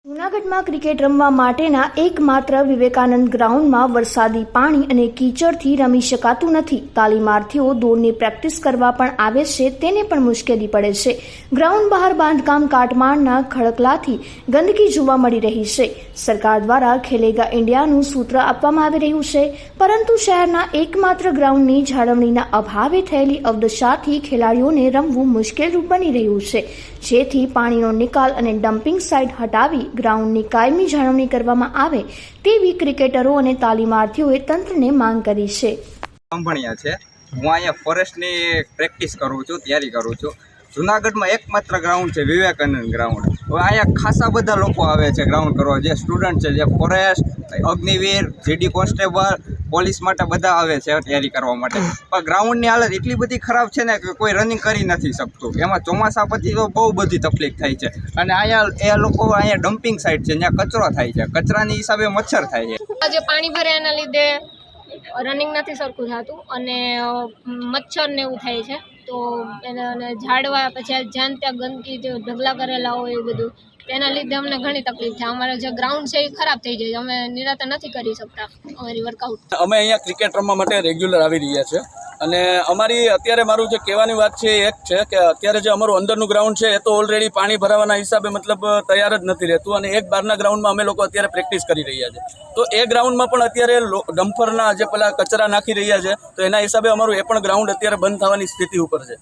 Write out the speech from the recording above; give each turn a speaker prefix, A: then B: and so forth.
A: જૂનાગઢમાં ક્રિકેટ રમવા માટેના એકમાત્ર વિવેકાનંદ ગ્રાઉન્ડમાં વરસાદી પાણી અને કીચડથી રમી શકાતું નથી. તાલીમાર્થીઓ દોડની પ્રેક્ટિસ કરવા પણ આવે છે, તેને પણ મુશ્કેલી પડે છે. ગ્રાઉન્ડ બહાર બાંધકામ કાટમાળના ખડકલાથી ગંદકી જોવા મળી રહી છે. સરકાર દ્વારા ખેલેગા ઇન્ડિયાનું સૂત્ર આપવામાં આવી રહ્યું છે, પરંતુ શહેરના એકમાત્ર ગ્રાઉન્ડની જાળવણીના અભાવે થયેલી અવદશાથી ખેલાડીઓને રમવું મુશ્કેલરૂપ બની રહ્યું છે. જેથી પાણીનો નિકાલ અને ડમ્પિંગ સાઇટ હટાવી ગ્રાઉન્ડની કાયમી જાળવણી કરવામાં આવે તેવી ક્રિકેટરો અને તાલીમાર્થીઓએ તંત્રને માંગ કરી છે.
B: સાંભળ્યા છે. હું અહીંયા ફોરેસ્ટની પ્રેક્ટિસ કરું છું, તૈયારી કરું છું. જુનાગઢમાં એકમાત્ર ગ્રાઉન્ડ છે વિવેકાનંદ ગ્રાઉન્ડ. હવે અહીંયા ખાસા બધા લોકો આવે છે ગ્રાઉન્ડ કરવા, જે સ્ટુડન્ટ છે, જે forest, Agniveer, GD constable, police માટે બધા આવે છે તૈયારી કરવા માટે. પણ ગ્રાઉન્ડની હાલત એટલી બધી ખરાબ છે ને કે કોઈ રનિંગ કરી નથી શકતું. એમાં ચોમાસા પછી તો બહુ બધી તકલીફ થાય છે. અને અહીંયા એ લોકો અહીંયા ડમ્પિંગ સાઇટ છે, જ્યાં કચરો થાય છે. કચરાની હિસાબે મચ્છર થાય છે.
C: જે પાણી ભરે એના લીધે રનિંગ નથી સરખું થતું અને મચ્છર ને એવું થાય છે. તો એને ઝાડવા પછી જ્યાં ત્યાં ગંદકી જે ઢગલા કરેલા હોય એ બધું, તેના લીધે અમને ઘણી તકલીફ થાય. અમારે જે ગ્રાઉન્ડ છે એ ખરાબ થઈ જાય, અમે નિરાતે નથી કરી શકતા અમારી વર્કઆઉટ.
D: અમે અહીંયા ક્રિકેટ રમવા માટે રેગ્યુલર આવી રહ્યા છે અને અમારી અત્યારે મારું જે કહેવાની વાત છે એ એક છે કે અત્યારે જે અમારું અંદરનું ગ્રાઉન્ડ છે એ તો ઓલરેડી પાણી ભરાવાના હિસાબે મતલબ તૈયાર જ નથી રહેતું, અને એક બહારના ગ્રાઉન્ડમાં અમે લોકો અત્યારે પ્રેક્ટિસ કરી રહ્યા છે. તો એ ગ્રાઉન્ડમાં પણ અત્યારે ડમ્પરના જે પેલા કચરા નાખી રહ્યા છે, તો એના હિસાબે અમારું એ પણ ગ્રાઉન્ડ અત્યારે બંધ થવાની સ્થિતિ ઉપર છે.